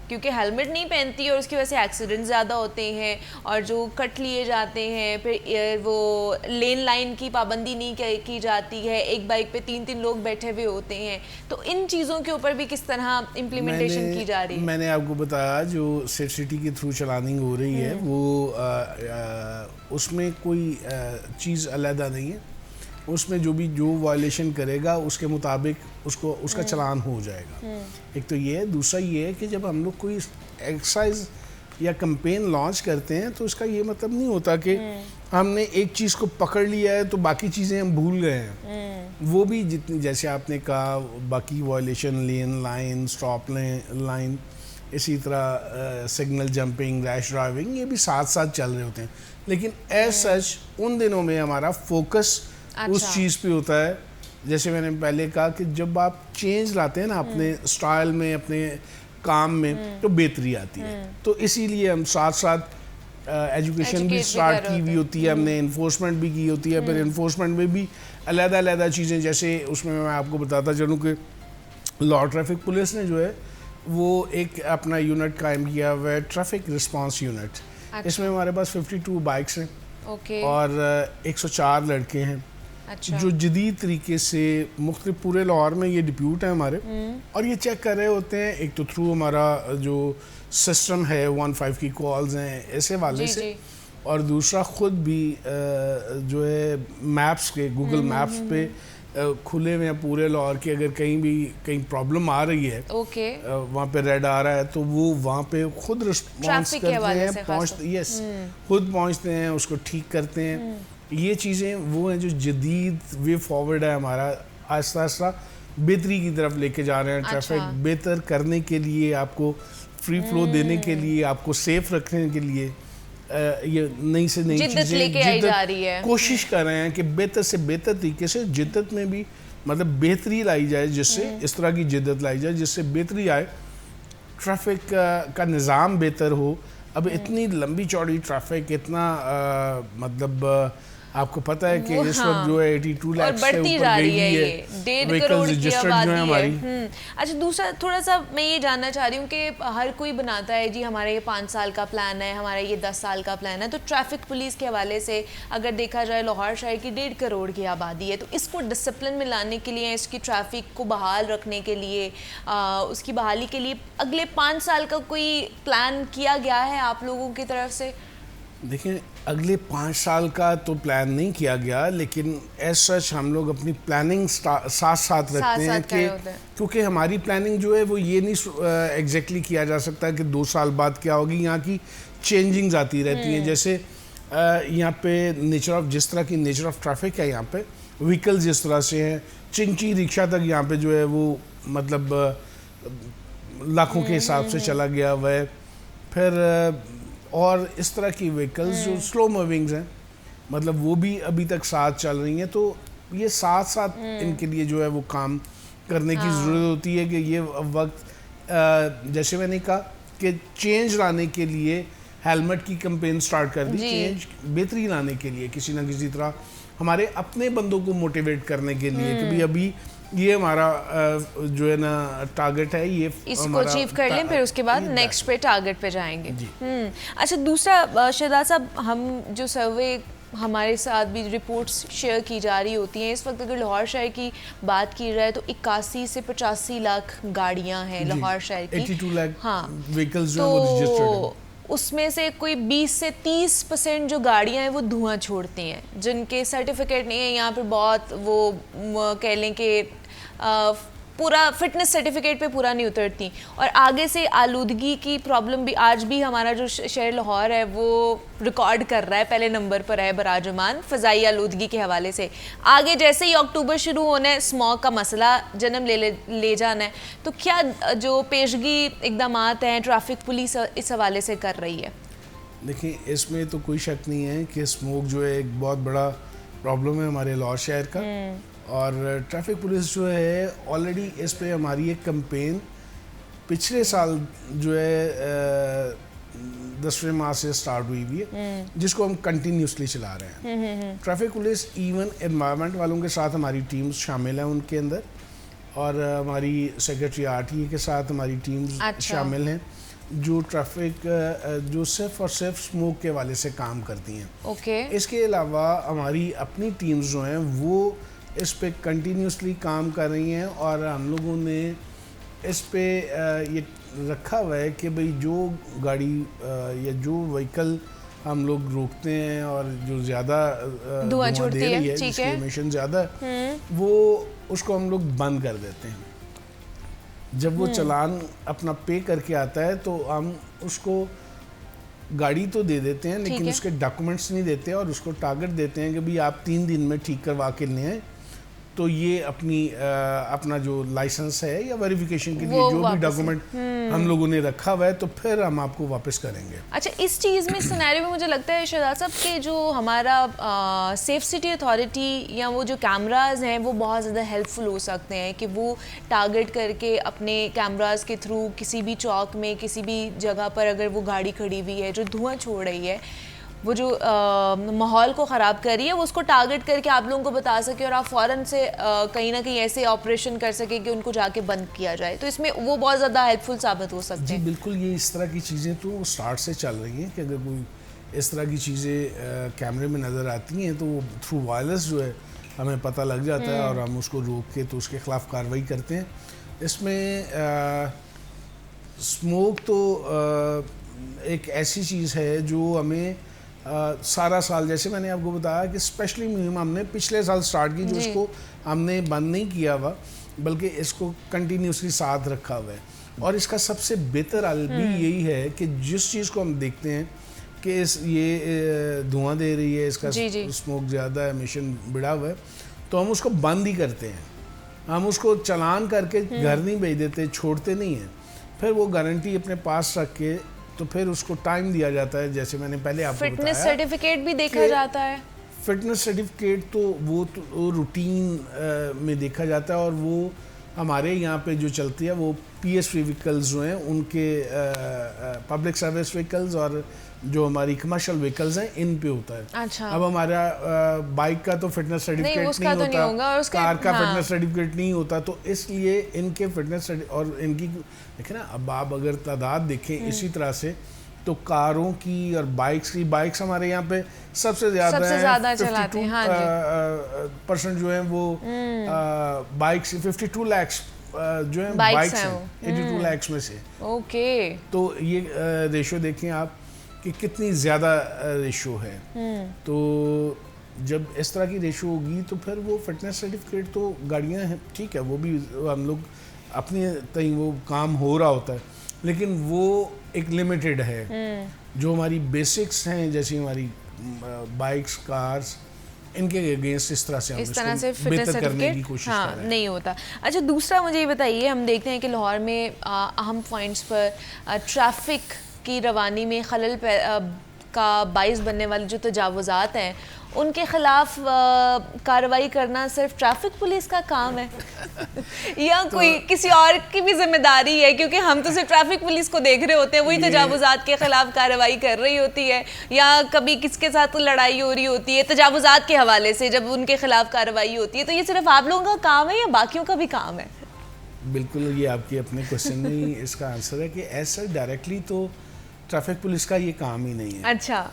کیونکہ ہیلمٹ نہیں پہنتی اور اس کی وجہ سے ایکسیڈنٹ زیادہ ہوتے ہیں, اور جو کٹ لیے جاتے ہیں, پھر وہ لین لائن کی پابندی نہیں کی جاتی ہے, ایک بائک پہ 3 لوگ بیٹھے ہوئے ہوتے ہیں. تو ان چیزوں کے اوپر بھی کس طرح امپلیمنٹیشن کی جا رہی ہے؟ میں نے آپ کو بتایا جو سیف سٹی کے تھرو چلاننگ ہو رہی ہے وہ اس میں کوئی چیز علیحدہ نہیں ہے. اس میں جو وائلیشن کرے گا اس کے مطابق اس کا چلان ہو جائے گا. ایک تو یہ ہے. دوسرا یہ ہے کہ جب ہم لوگ کوئی ایکسرسائز یا کمپین لانچ کرتے ہیں تو اس کا یہ مطلب نہیں ہوتا کہ ہم نے ایک چیز کو پکڑ لیا ہے تو باقی چیزیں ہم بھول گئے ہیں. وہ بھی جتنی جیسے آپ نے کہا باقی وائلیشن, لین لائن, اسٹاپ لائن, اسی طرح سگنل جمپنگ, ریش ڈرائیونگ, یہ بھی ساتھ ساتھ چل رہے ہوتے ہیں. لیکن ایز سچ ان دنوں میں ہمارا فوکس اس چیز پہ ہوتا ہے. جیسے میں نے پہلے کہا کہ جب آپ چینج لاتے ہیں نا اپنے سٹائل میں, اپنے کام میں, تو بہتری آتی ہے. تو اسی لیے ہم ساتھ ساتھ ایجوکیشن بھی سٹارٹ کی ہوئی ہوتی ہے, ہم نے انفورسمنٹ بھی کی ہوتی ہے. پھر انفورسمنٹ میں بھی علیحدہ چیزیں, جیسے اس میں آپ کو بتاتا چلوں کہ لاہور ٹریفک پولیس نے جو ہے وہ ایک اپنا یونٹ قائم کیا ہوا ہے, ٹریفک رسپانس یونٹ. اس میں ہمارے پاس 52 بائکس ہیں اور 104 لڑکے ہیں جو جدید طریقے سے مختلف پورے لاہور میں یہ ڈپیوٹ ہیں ہمارے, اور یہ چیک کر رہے ہوتے ہیں. ایک تو تھرو ہمارا جو سسٹم ہے 15 کی کالز ہیں ایسے والے سے, اور دوسرا خود بھی جو ہے میپس کے گوگل میپس پہ کھلے ہوئے ہیں پورے لاہور کے. اگر کہیں پرابلم آ رہی ہے وہاں پہ ریڈ آ رہا ہے تو وہ وہاں پہ خود رسپانس کرتے ہیں, خود پہنچتے ہیں, اس کو ٹھیک کرتے ہیں. یہ چیزیں وہ ہیں جو جدید وے فارورڈ ہے ہمارا, آہستہ آہستہ بہتری کی طرف لے کے جا رہے ہیں. ٹریفک بہتر کرنے کے لیے, آپ کو فری فلو دینے کے لیے, آپ کو سیف رکھنے کے لیے یہ نئی سے نئی جدت لے کے آئی جا رہی ہے, کوشش کر رہے ہیں کہ بہتر سے بہتر طریقے سے جدت میں بھی مطلب بہتری لائی جائے, جس سے اس طرح کی جدت لائی جائے جس سے بہتری آئے, ٹریفک کا نظام بہتر ہو. اب اتنی لمبی چوڑی ٹریفک, اتنا مطلب آپ کو پتہ ہے کہ اس وقت جو ہے 82 لاکھ سے اوپر گئی ہے, 1.5 کروڑ کی آبادی ہے. اچھا دوسرا تھوڑا سا میں یہ جاننا چاہ رہی ہوں کہ ہر کوئی بناتا ہے جی ہمارا یہ 5 سال کا پلان ہے, ہمارا یہ 10 سال کا پلان ہے, تو ٹریفک پولیس کے حوالے سے اگر دیکھا جائے لاہور شہر کی 1.5 کروڑ کی آبادی ہے, تو اس کو ڈسپلن میں لانے کے لیے, اس کی ٹریفک کو بحال رکھنے کے لیے, اس کی بحالی کے لیے اگلے 5 سال کا کوئی پلان کیا گیا ہے آپ لوگوں کی طرف سے؟ دیکھیں اگلے 5 سال کا تو پلان نہیں کیا گیا, لیکن ایز سچ ہم لوگ اپنی پلاننگ ساتھ ساتھ رکھتے ہیں کہ کیونکہ ہماری پلاننگ جو ہے وہ یہ نہیں ایگزیکٹلی کیا جا سکتا کہ 2 سال بعد کیا ہوگی. یہاں کی چینجنگز آتی رہتی ہیں, جیسے یہاں پہ جس طرح کی نیچر آف ٹریفک ہے, یہاں پہ وہیکلز جس طرح سے ہیں, چنچی رکشہ تک یہاں پہ جو ہے وہ مطلب لاکھوں کے حساب سے چلا گیا ہوا ہے. پھر اور اس طرح کی وہیکلز جو سلو موونگز ہیں مطلب وہ بھی ابھی تک ساتھ چل رہی ہیں, تو یہ ساتھ ساتھ ان کے لیے جو ہے وہ کام کرنے کی ضرورت ہوتی ہے کہ یہ وقت جیسے میں نے کہا کہ چینج لانے کے لیے ہیلمٹ کی کمپین سٹارٹ کر دی, چینج بہتری لانے کے لیے کسی نہ کسی طرح ہمارے اپنے بندوں کو موٹیویٹ کرنے کے لیے کہ بھی ابھی یہ ہمارا جو ہے نا ٹارگٹ ہے, یہ اس کو اچیو کر لیں, پھر اس کے بعد نیکسٹ پہ ٹارگٹ پہ جائیں گے. اچھا دوسرا شہزاد صاحب, ہم جو سروے ہمارے ساتھ بھی رپورٹس شیئر کی جا رہی ہوتی ہیں, اس وقت اگر لاہور شہر کی بات کی جائے تو 81 سے 85 لاکھ گاڑیاں ہیں لاہور شہر کی, 82 لاکھ وہیکلز جو رجسٹرڈ ہیں, اس میں سے کوئی 20 سے 30% جو گاڑیاں ہیں وہ دھواں چھوڑتی ہیں, جن کے سرٹیفکیٹ نہیں ہیں یہاں پہ بہت, وہ کہہ لیں کہ پورا فٹنس سرٹیفکیٹ پہ پورا نہیں اترتی. اور آگے سے آلودگی کی پرابلم بھی آج بھی ہمارا جو شہر لاہور ہے وہ ریکارڈ کر رہا ہے, پہلے نمبر پر ہے براجمان فضائی آلودگی کے حوالے سے. آگے جیسے ہی اکتوبر شروع ہونا ہے, اسموگ کا مسئلہ جنم لے جانا ہے, تو کیا جو پیشگی اقدامات ہیں ٹریفک پولیس اس حوالے سے کر رہی ہے؟ دیکھیں اس میں تو کوئی شک نہیں ہے کہ اسموگ جو ہے ایک بہت بڑا پرابلم ہے ہمارے لاہور شہر کا, اور ٹریفک پولیس جو ہے آلریڈی اس پہ ہماری ایک کمپین پچھلے سال جو ہے 10ویں ماہ سے سٹارٹ ہوئی ہوئی ہے, جس کو ہم کنٹینیوسلی چلا رہے ہیں. ٹریفک پولیس ایون انوائرمنٹ والوں کے ساتھ ہماری ٹیمز شامل ہیں ان کے اندر, اور ہماری سیکرٹری RTA کے ساتھ ہماری ٹیمز شامل ہیں جو ٹریفک جو صرف اور صرف اسموک کے حوالے سے کام کرتی ہیں. اس کے علاوہ ہماری اپنی ٹیمز جو ہیں وہ اس پہ کنٹینیوسلی کام کر رہی ہیں, اور ہم لوگوں نے اس پہ یہ رکھا ہوا ہے کہ بھئی جو گاڑی یا جو وہیکل ہم لوگ روکتے ہیں اور جو زیادہ دھواں دے رہی ہے, جس کی ایمیشن زیادہ ہے, وہ اس کو ہم لوگ بند کر دیتے ہیں. جب وہ چلان اپنا پے کر کے آتا ہے تو ہم اس کو گاڑی تو دے دیتے ہیں, لیکن اس کے ڈاکومنٹس نہیں دیتے, اور اس کو ٹارگٹ دیتے ہیں کہ بھئی آپ 3 دن میں ٹھیک کروا کے لیں آئیں, تو یہ اپنا جو لائسنس ہے یا ویریفیکیشن کے لیے جو بھی ڈاکومنٹ ہم لوگوں نے رکھا ہوا ہے تو پھر ہم آپ کو واپس کریں گے. اچھا اس چیز میں سینیریو میں مجھے لگتا ہے شہزاد صاحب کہ جو ہمارا سیف سٹی اتھارٹی یا وہ جو کیمراز ہیں وہ بہت زیادہ ہیلپ فل ہو سکتے ہیں, کہ وہ ٹارگٹ کر کے اپنے کیمراز کے تھرو کسی بھی چوک میں کسی بھی جگہ پر اگر وہ گاڑی کھڑی ہوئی ہے جو دھواں چھوڑ رہی ہے, وہ جو ماحول کو خراب کر رہی ہے, وہ اس کو ٹارگٹ کر کے آپ لوگوں کو بتا سکے اور آپ فوراً سے کہیں نہ کہیں ایسے آپریشن کر سکیں کہ ان کو جا کے بند کیا جائے, تو اس میں وہ بہت زیادہ ہیلپ فل ثابت ہو سکتے ہیں. جی بالکل, یہ اس طرح کی چیزیں تو سٹارٹ سے چل رہی ہیں کہ اگر کوئی اس طرح کی چیزیں کیمرے میں نظر آتی ہیں تو وہ تھرو وائرلیس جو ہے ہمیں پتہ لگ جاتا ہے, اور ہم اس کو روک کے تو اس کے خلاف کارروائی کرتے ہیں. اس میں اسموک تو ایک ایسی چیز ہے جو ہمیں سارا سال, جیسے میں نے آپ کو بتایا کہ اسپیشلی مہم ہم نے پچھلے سال سٹارٹ کی, جو اس کو ہم نے بند نہیں کیا ہوا بلکہ اس کو کنٹینیوسلی ساتھ رکھا ہوا ہے. اور اس کا سب سے بہتر حل بھی یہی ہے کہ جس چیز کو ہم دیکھتے ہیں کہ یہ دھواں دے رہی ہے, اس کا اسموک زیادہ ہے, ایمیشن بڑھا ہوا ہے, تو ہم اس کو بند ہی کرتے ہیں. ہم اس کو چلان کر کے گھر نہیں بھیج دیتے, چھوڑتے نہیں ہیں. پھر وہ گارنٹی اپنے پاس رکھ کے تو پھر اس کو ٹائم دیا جاتا ہے. جیسے میں نے پہلے آپ کو بتایا, فٹنس سرٹیفکیٹ بھی دیکھا جاتا ہے. فٹنس سرٹیفکیٹ تو وہ روٹین میں دیکھا جاتا ہے, اور وہ ہمارے یہاں پہ جو چلتی ہے وہ پی ایس ویکلز جو ہیں ان کے پبلک سروس ویکلز اور جو ہماری کمرشل ویکلز ہیں ان پہ ہوتا ہے. اچھا. اب ہمارا بائک کا تو فٹنس سرٹیفکیٹ نہیں ہوتا, کار کا فٹنس سرٹیفکیٹ نہیں ہوتا, تو اس لیے ان کے فٹنس اور ان کی دیکھیں نا, اب آپ اگر تعداد دیکھیں اسی طرح سے تو کاروں کی اور بائکس ہمارے یہاں پہ سب سے زیادہ چلاتے ہیں. 52% جو ہیں وہ بائکس, 52 لاکھ جو ہیں بائکس ہیں 82 لاکھ میں سے. اوکے. تو یہ ریشو دیکھیں آپ کہ کتنی زیادہ ریشو ہے. تو جب اس طرح کی ریشو ہوگی تو پھر وہ فٹنس سرٹیفکیٹ تو گاڑیاں ہیں ٹھیک ہے, وہ بھی ہم لوگ اپنے تئیں وہ کام ہو رہا ہوتا ہے, لیکن وہ ایک لمیٹڈ ہے. جو ہماری بیسکس ہیں جیسے ہماری بائکس, کارز, ان کے اگینسٹ اس طرح سے بہتر کرنے کی کوشش کر رہے ہیں. نہیں ہوتا. اچھا دوسرا مجھے یہ بتائیے, ہم دیکھتے ہیں کہ لاہور میں اہم پوائنٹس پر ٹریفک کی روانی میں خلل کا باعث بننے والے جو تجاوزات ہیں ان کے خلاف کارروائی کرنا صرف ٹریفک پولیس کا کام ہے یا کوئی کسی اور کی بھی ذمہ داری ہے؟ کیونکہ ہم تو صرف ٹریفک پولیس کو دیکھ رہے ہوتے ہیں, وہی تجاوزات کے خلاف کارروائی کر رہی ہوتی ہے, یا کبھی کس کے ساتھ لڑائی ہو رہی ہوتی ہے تجاوزات کے حوالے سے جب ان کے خلاف کارروائی ہوتی ہے, تو یہ صرف آپ لوگوں کا کام ہے یا باقیوں کا بھی کام ہے؟ بالکل, یہ آپ کے اپنے کوشچن میں ہی اس کا آنسر ہے کہ ایسا ڈائریکٹلی تو ٹریفک پولیس کا یہ کام ہی نہیں ہے. اچھا.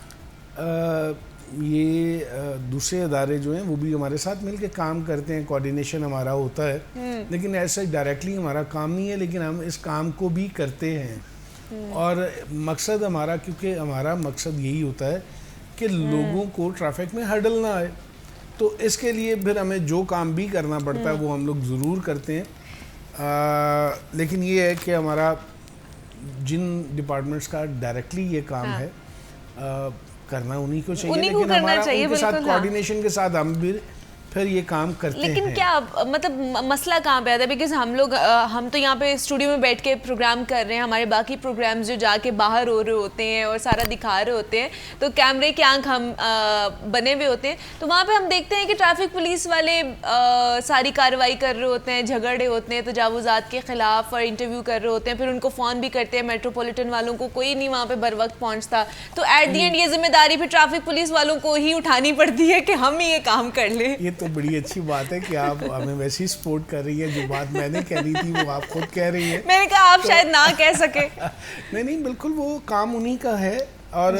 یہ دوسرے ادارے جو ہیں وہ بھی ہمارے ساتھ مل کے کام کرتے ہیں, کوارڈینیشن ہمارا ہوتا ہے, لیکن ایسا ڈائریکٹلی ہمارا کام نہیں ہے, لیکن ہم اس کام کو بھی کرتے ہیں. اور مقصد ہمارا, کیونکہ ہمارا مقصد یہی ہوتا ہے کہ لوگوں کو ٹریفک میں ہرڈل نہ آئے, تو اس کے لیے پھر ہمیں جو کام بھی کرنا پڑتا ہے وہ ہم لوگ ضرور کرتے ہیں. لیکن یہ ہے کہ ہمارا جن ڈپارٹمنٹس کا ڈائریکٹلی یہ کام ہے کرنا انہی کو چاہیے, لیکن ہمارا ان کے ساتھ کوارڈینیشن کے ساتھ ہم بھی پھر یہ کام کرتے ہیں. لیکن کیا مطلب مسئلہ کہاں پہ آتا ہے؟ بیکاز ہم تو یہاں پہ اسٹوڈیو میں بیٹھ کے پروگرام کر رہے ہیں, ہمارے باقی پروگرامز جو جا کے باہر ہو رہے ہوتے ہیں اور سارا دکھا رہے ہوتے ہیں, تو کیمرے کی آنکھ ہم بنے ہوئے ہوتے ہیں, تو وہاں پہ ہم دیکھتے ہیں کہ ٹریفک پولیس والے ساری کارروائی کر رہے ہوتے ہیں, جھگڑے ہوتے ہیں تجاوزات کے خلاف اور انٹرویو کر رہے ہوتے ہیں, پھر ان کو فون بھی کرتے ہیں. میٹروپولیٹن والوں کو کوئی نہیں وہاں پہ بر وقت پہنچتا, تو ایٹ دی اینڈ یہ ذمہ داری پھر ٹریفک پولیس والوں کو ہی اٹھانی پڑتی ہے کہ ہم ہی یہ کام کر لیں. یہ تو بڑی اچھی بات ہے کہ آپ ہمیں ویسے ہی سپورٹ کر رہی ہیں, جو بات میں نے کہہ رہی تھی وہ آپ خود کہہ رہی ہیں. میں نے کہا آپ شاید نہ کہہ سکے. نہیں بالکل, وہ کام انہی کا ہے اور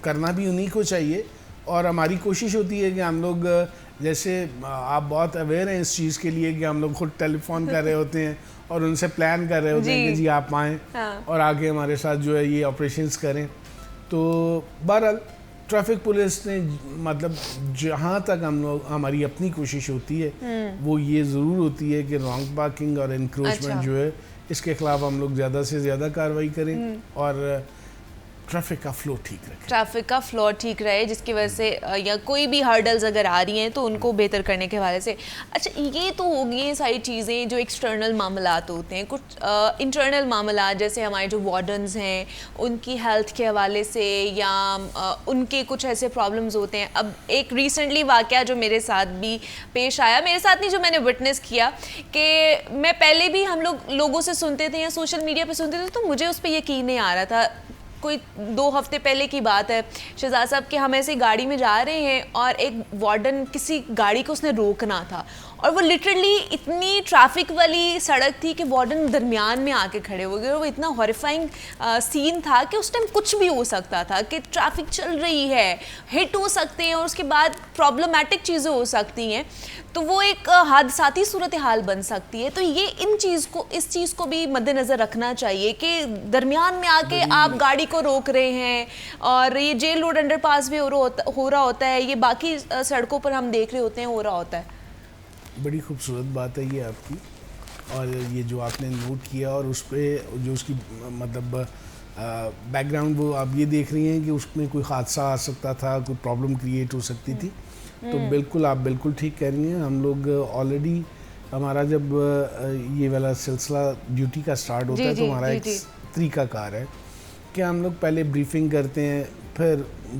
کرنا بھی انہی کو چاہیے, اور ہماری کوشش ہوتی ہے کہ ہم لوگ, جیسے آپ بہت اویئر ہیں اس چیز کے لیے کہ ہم لوگ خود ٹیلی فون کر رہے ہوتے ہیں اور ان سے پلان کر رہے ہوتے ہیں کہ جی آپ آئیں اور آگے ہمارے ساتھ جو ہے یہ آپریشنز کریں. تو بہرحال ٹریفک پولیس نے مطلب جہاں تک ہم لوگ, ہماری اپنی کوشش ہوتی ہے وہ یہ ضرور ہوتی ہے کہ رانگ پارکنگ اور انکروچمنٹ جو ہے اس کے خلاف ہم لوگ زیادہ سے زیادہ کارروائی کریں اور ٹریفک کا فلو ٹھیک رکھیں. ٹریفک کا فلو ٹھیک رہے, جس کی وجہ سے یا کوئی بھی ہرڈلز اگر آ رہی ہیں تو ان کو بہتر کرنے کے حوالے سے. اچھا یہ تو ہوگی یہ ساری چیزیں جو ایکسٹرنل معاملات ہوتے ہیں. کچھ انٹرنل معاملات جیسے ہمارے جو وارڈنز ہیں ان کی ہیلتھ کے حوالے سے یا ان کے کچھ ایسے پرابلمز ہوتے ہیں. اب ایک ریسنٹلی واقعہ جو میرے ساتھ بھی پیش آیا, میرے ساتھ نہیں جو میں نے وٹنس کیا, کہ میں پہلے بھی ہم لوگوں سے سنتے تھے یا سوشل میڈیا پہ سنتے تھے تو مجھے اس پہ یقین نہیں آ رہا تھا. کوئی 2 ہفتے پہلے کی بات ہے شہزاد صاحب کہ ہم ایسے گاڑی میں جا رہے ہیں اور ایک وارڈن کسی گاڑی کو اس نے روکنا تھا, اور وہ لٹرلی اتنی ٹریفک والی سڑک تھی کہ وارڈن درمیان میں آ کے کھڑے ہو گئے. اور وہ اتنا ہاریفائنگ سین تھا کہ اس ٹائم کچھ بھی ہو سکتا تھا, کہ ٹریفک چل رہی ہے, ہٹ ہو سکتے ہیں اور اس کے بعد پرابلمٹک چیزیں ہو سکتی ہیں, تو وہ ایک حادثاتی صورتحال بن سکتی ہے. تو یہ اس چیز کو بھی مد نظر رکھنا چاہیے کہ درمیان میں آ کے آپ گاڑی کو روک رہے ہیں, اور یہ جیل روڈ انڈر پاس بھی ہو رہا ہوتا ہے, یہ باقی سڑکوں پر ہم دیکھ رہے ہوتے ہیں ہو رہا ہوتا ہے. بڑی خوبصورت بات ہے یہ آپ کی, اور یہ جو آپ نے نوٹ کیا اور اس پہ جو اس کی مطلب بیک گراؤنڈ وہ آپ یہ دیکھ رہی ہیں کہ اس میں کوئی حادثہ آ سکتا تھا, کوئی پرابلم کریٹ ہو سکتی تھی, تو بالکل آپ بالکل ٹھیک کہہ رہی ہیں. ہم لوگ آلریڈی ہمارا جب یہ والا سلسلہ ڈیوٹی کا سٹارٹ ہوتا ہے تو ہمارا ایک طریقہ کار ہے کہ ہم لوگ پہلے بریفنگ کرتے ہیں, پھر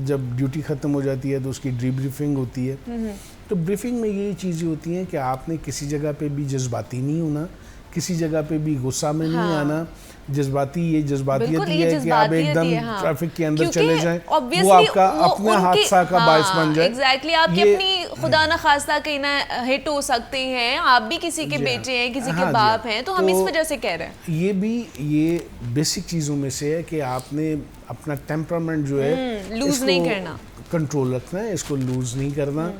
جب ڈیوٹی ختم ہو جاتی ہے تو اس کی ڈری بریفنگ ہوتی ہے. تو بریفنگ میں یہی چیزیں ہوتی ہیں کہ آپ نے کسی جگہ پہ بھی جذباتی نہیں ہونا, کسی جگہ پہ بھی غصہ میں نہیں آنا. جذباتی یہ جذباتیت یہ ہے کہ آپ ایک دم ٹریفک کے اندر چلے جائیں, وہ آپ کا اپنا حادثہ کا باعث بن جائے. ایگزیکٹلی, آپ کی اپنی خدا نخواستہ کہیں نہ ہٹ ہو سکتے ہیں, آپ بھی کسی کے بیٹے ہیں, کسی کے باپ ہیں, تو ہم اس وجہ سے کہہ رہے ہیں. یہ بھی یہ بیسک چیزوں میں سے ہے کہ آپ نے اپنا ٹیمپرامنٹ جو ہے لوز نہیں کرنا, کنٹرول رکھنا ہے, اس کو لوز نہیں کرنا.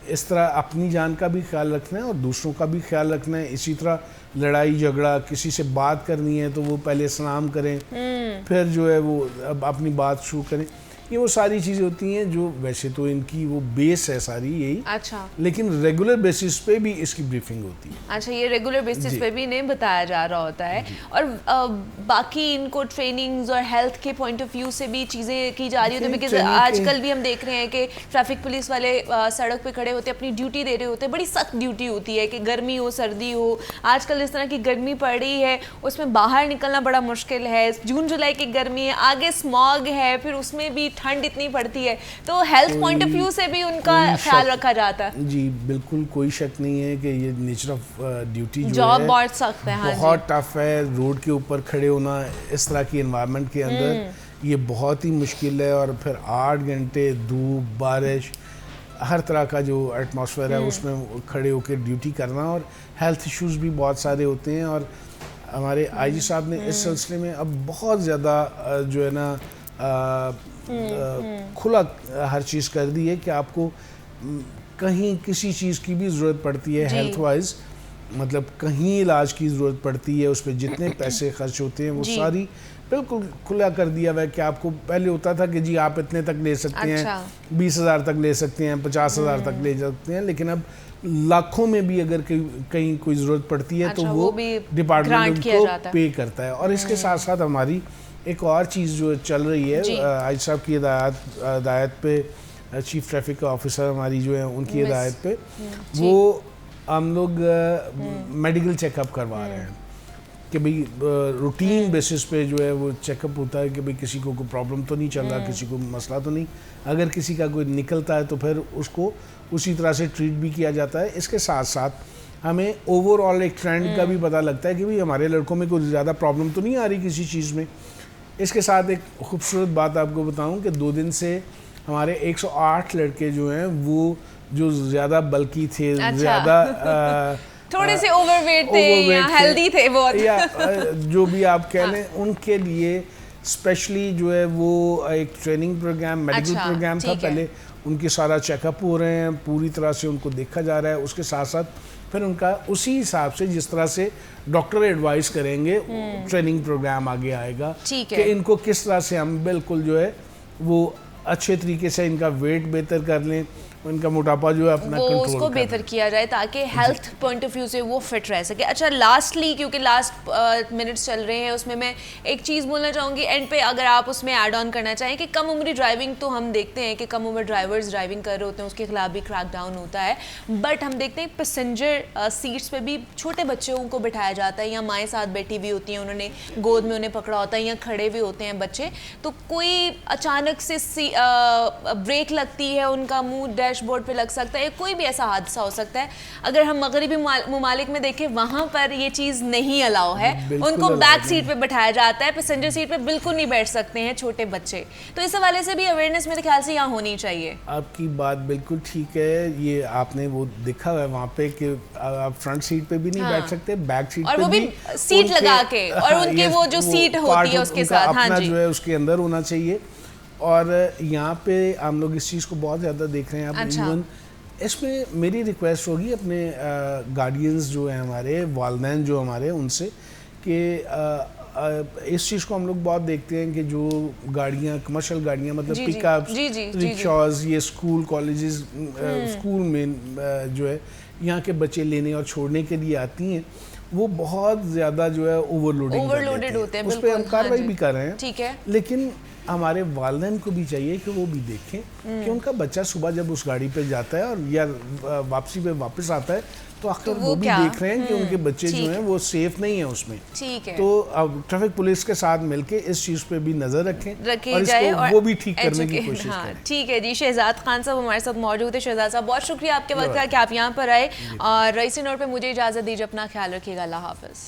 اس طرح اپنی جان کا بھی خیال رکھنا ہے اور دوسروں کا بھی خیال رکھنا ہے. اسی طرح لڑائی جھگڑا, کسی سے بات کرنی ہے تو وہ پہلے سلام کریں, پھر جو ہے وہ اپنی بات شروع کریں. یہ وہ ساری چیزیں ہوتی ہیں جو ویسے تو ان کی وہ بیس ہے ساری یہی, اچھا, لیکن ریگولر بیسس پہ بھی اس کی بریفنگ ہوتی ہے. اچھا, یہ ریگولر بیسس پہ بھی انہیں بتایا جا رہا ہوتا ہے. اور باقی ان کو ٹریننگز اور ہیلتھ کے پوائنٹ آف ویو سے بھی چیزیں کی جا رہی ہوتی ہیں, بیکاز آج کل بھی ہم دیکھ رہے ہیں کہ ٹریفک پولیس والے سڑک پہ کھڑے ہوتے ہیں, اپنی ڈیوٹی دے رہے ہوتے ہیں. بڑی سخت ڈیوٹی ہوتی ہے کہ گرمی ہو سردی ہو. آج کل اس طرح کی گرمی پڑ رہی ہے, اس میں باہر نکلنا بڑا مشکل ہے. جون جولائی کی گرمی ہے, آگے اسماگ ہے, پھر اس میں بھی ٹھنڈ اتنی پڑتی ہے, تو ہیلتھ پوائنٹ آف ویو سے بھی ان کا خیال رکھا جاتا ہے. جی بالکل, کوئی شک نہیں ہے کہ یہ نیچر آف ڈیوٹی جو جاب ہے بہت سخت ہے, بہت ٹف ہے. روڈ کے اوپر کھڑے ہونا اس طرح کی انوائرمنٹ کے اندر یہ بہت ہی مشکل ہے. اور پھر 8 گھنٹے دھوپ بارش ہر طرح کا جو ایٹماسفیئر ہے اس میں کھڑے ہو کے ڈیوٹی کرنا, اور ہیلتھ ایشوز بھی بہت سارے ہوتے ہیں. اور ہمارے آئی جی صاحب نے اس سلسلے میں اب بہت زیادہ جو ہے نا کھلا ہر چیز کر دی ہے کہ آپ کو کہیں کسی چیز کی بھی ضرورت پڑتی ہے ہیلتھ وائز, مطلب کہیں علاج کی ضرورت پڑتی ہے, اس پہ جتنے پیسے خرچ ہوتے ہیں وہ ساری بالکل کھلا کر دیا ہوا ہے. کہ آپ کو پہلے ہوتا تھا کہ جی آپ اتنے تک لے سکتے ہیں, 20,000 تک لے سکتے ہیں, 50,000 تک لے سکتے ہیں, لیکن اب لاکھوں میں بھی اگر کہیں کوئی ضرورت پڑتی ہے تو وہ ڈپارٹمنٹ کو پے کرتا ہے. اور اس کے ساتھ ساتھ ہماری ایک اور چیز جو چل رہی ہے آج صاحب کی ہدایت پہ, چیف ٹریفک آفیسر ہماری جو ہے ان کی ہدایت پہ, وہ ہم لوگ میڈیکل چیک اپ کروا رہے ہیں کہ بھئی روٹین بیسس پہ جو ہے وہ چیک اپ ہوتا ہے کہ بھئی کسی کو کوئی پرابلم تو نہیں چل رہا, کسی کو مسئلہ تو نہیں. اگر کسی کا کوئی نکلتا ہے تو پھر اس کو اسی طرح سے ٹریٹ بھی کیا جاتا ہے. اس کے ساتھ ساتھ ہمیں اوور آل ایک ٹرینڈ کا بھی پتہ لگتا ہے کہ بھئی ہمارے لڑکوں میں کوئی زیادہ پرابلم تو نہیں آ رہی کسی چیز میں. اس کے ساتھ ایک خوبصورت بات آپ کو بتاؤں کہ 2 دن سے ہمارے 108 لڑکے جو ہیں وہ جو زیادہ بلکی تھے, زیادہ تھوڑے سے اوور ویٹ تھے یا ہیلدی تھے بہت, یا جو بھی آپ کہہ لیں, ان کے لیے اسپیشلی جو ہے وہ ایک ٹریننگ پروگرام, میڈیکل پروگرام تھا. پہلے ان کے سارا چیک اپ ہو رہے ہیں, پوری طرح سے ان کو دیکھا جا رہا ہے. اس کے ساتھ ساتھ پھر ان کا اسی حساب سے جس طرح سے ڈاکٹر ایڈوائز کریں گے ٹریننگ پروگرام آگے آئے گا کہ ان کو کس طرح سے ہم بالکل جو ہے وہ اچھے طریقے سے ان کا ویٹ بہتر کر لیں, ان کا موٹاپا جو ہے اپنا کنٹرول اس کو بہتر کیا جائے تاکہ ہیلتھ پوائنٹ آف ویو سے وہ فٹ رہ سکے. اچھا, لاسٹلی کیونکہ لاسٹ منٹس چل رہے ہیں, اس میں ایک چیز بولنا چاہوں گی اینڈ پہ, اگر آپ اس میں ایڈ آن کرنا چاہیں کہ کم عمری ڈرائیونگ تو ہم دیکھتے ہیں کہ کم عمر ڈرائیورز ڈرائیونگ کر رہے ہوتے ہیں, اس کے خلاف بھی کریک ڈاؤن ہوتا ہے, بٹ ہم دیکھتے ہیں پیسنجر سیٹس پہ بھی چھوٹے بچوں کو بٹھایا جاتا ہے, یا مائیں ساتھ بیٹھی ہوئی ہوتی ہیں, انہوں نے گود میں انہیں پکڑا ہوتا ہے, یا کھڑے ہوئے ہوتے ہیں بچے, تو کوئی اچانک سے بریک لگتی ہے, ان کا منہ ڈیش بورڈ پہ لگ سکتا ہے, کوئی بھی ایسا حادثہ ہو سکتا ہے. اگر ہم مغربی ممالک میں دیکھیں وہاں پر یہ چیز نہیں الاؤ ہے, ان کو بیک سیٹ پہ بٹھایا جاتا ہے, پیسنجر سیٹ پہ بالکل نہیں بیٹھ سکتے ہیں چھوٹے بچے. تو اس حوالے سے بھی اویئرنیس میرے خیال سے یہاں ہونی چاہیے. آپ کی بات بالکل ٹھیک ہے. یہ آپ نے وہ دیکھا ہوا ہے وہاں پہ کہ آپ فرنٹ سیٹ پہ بھی نہیں بیٹھ سکتے, بیک سیٹ اور وہ بھی سیٹ لگا کے, اور ان کے وہ جو سیٹ ہوتی ہے اس کے ساتھ اپنا جو ہے اس کے اندر ہونا چاہیے. اور یہاں پہ ہم لوگ اس چیز کو بہت زیادہ دیکھ رہے ہیں. اب ایون اس میں میری ریکویسٹ ہوگی اپنے گارڈینز جو ہیں ہمارے, والدین جو ہمارے, ان سے کہ اس چیز کو ہم لوگ بہت دیکھتے ہیں کہ جو گاڑیاں کمرشل گاڑیاں مطلب پک اپس, رکشاز, یہ اسکول کالجز, اسکول میں جو ہے یہاں کے بچے لینے اور چھوڑنے کے لیے آتی ہیں, وہ بہت زیادہ جو ہے اوور لوڈنگ ہوتے ہیں. اس پہ ہم کارروائی بھی کر رہے ہیں, لیکن ہمارے والدین کو بھی چاہیے کہ وہ بھی دیکھیں کہ ان کا بچہ صبح جب اس گاڑی پہ جاتا ہے اور یا واپسی پہ واپس آتا ہے تو آخر وہ وہ بھی کیا؟ دیکھ رہے ہیں کہ ان کے بچے جو ہیں وہ سیف نہیں ہیں اس میں. ٹھیک ہے, تو اب ٹریفک پولیس کے ساتھ مل کے اس چیز پہ بھی نظر رکھیں رکھی اور اس جائے کو اور وہ بھی ٹھیک کرنے کی کوشش ہاں کریں. ٹھیک ہے جی. شہزاد خان صاحب ہمارے ساتھ موجود ہے. شہزاد صاحب بہت شکریہ آپ کے وقت کا کہ آپ یہاں پر آئے, اور اسی نوٹ پہ مجھے اجازت دیجیے, اپنا خیال رکھیے گا. اللہ حافظ.